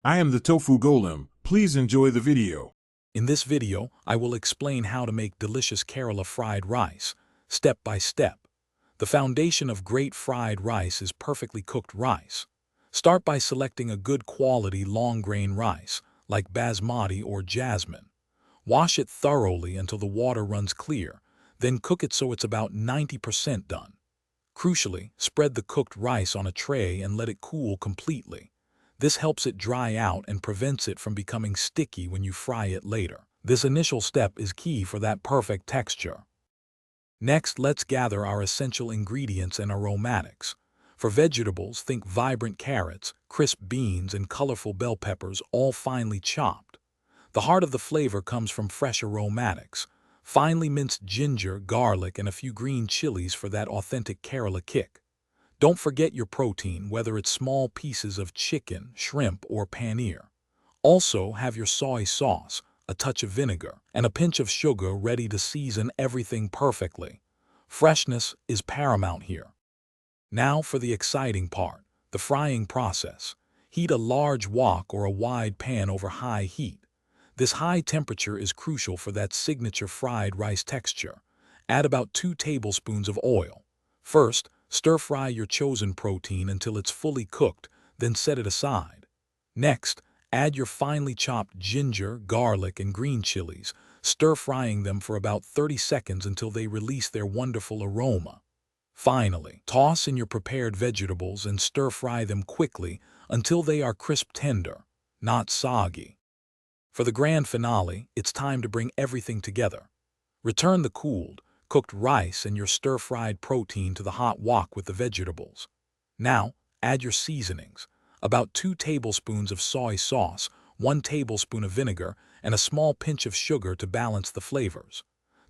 I am the Tofu Golem. Please enjoy the video. In this video, I will explain how to make delicious Kerala fried rice, step by step. The foundation of great fried rice is perfectly cooked rice. Start by selecting a good quality long-grain rice, like basmati or jasmine. Wash it thoroughly until the water runs clear, then cook it so it's about 90% done. Crucially, spread the cooked rice on a tray and let it cool completely. This helps it dry out and prevents it from becoming sticky when you fry it later. This initial step is key for that perfect texture. Next, let's gather our essential ingredients and aromatics. For vegetables, think vibrant carrots, crisp beans, and colorful bell peppers, all finely chopped. The heart of the flavor comes from fresh aromatics. Finely minced ginger, garlic, and a few green chilies for that authentic Kerala kick. Don't forget your protein, whether it's small pieces of chicken, shrimp, or paneer. Also, have your soy sauce, a touch of vinegar, and a pinch of sugar ready to season everything perfectly. Freshness is paramount here. Now for the exciting part, the frying process. Heat a large wok or a wide pan over high heat. This high temperature is crucial for that signature fried rice texture. Add about 2 tablespoons of oil. First, stir-fry your chosen protein until it's fully cooked, then set it aside. Next, add your finely chopped ginger, garlic, and green chilies, stir-frying them for about 30 seconds until they release their wonderful aroma. Finally, toss in your prepared vegetables and stir-fry them quickly until they are crisp tender, not soggy. For the grand finale, it's time to bring everything together. Return the cooled, cooked rice and your stir-fried protein to the hot wok with the vegetables. Now, add your seasonings, about 2 tablespoons of soy sauce, 1 tablespoon of vinegar, and a small pinch of sugar to balance the flavors.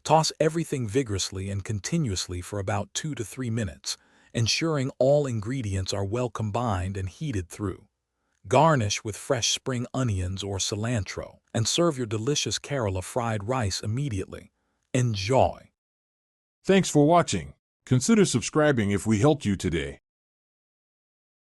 Toss everything vigorously and continuously for about 2 to 3 minutes, ensuring all ingredients are well combined and heated through. Garnish with fresh spring onions or cilantro, and serve your delicious Kerala fried rice immediately. Enjoy! Thanks for watching. Consider subscribing if we helped you today.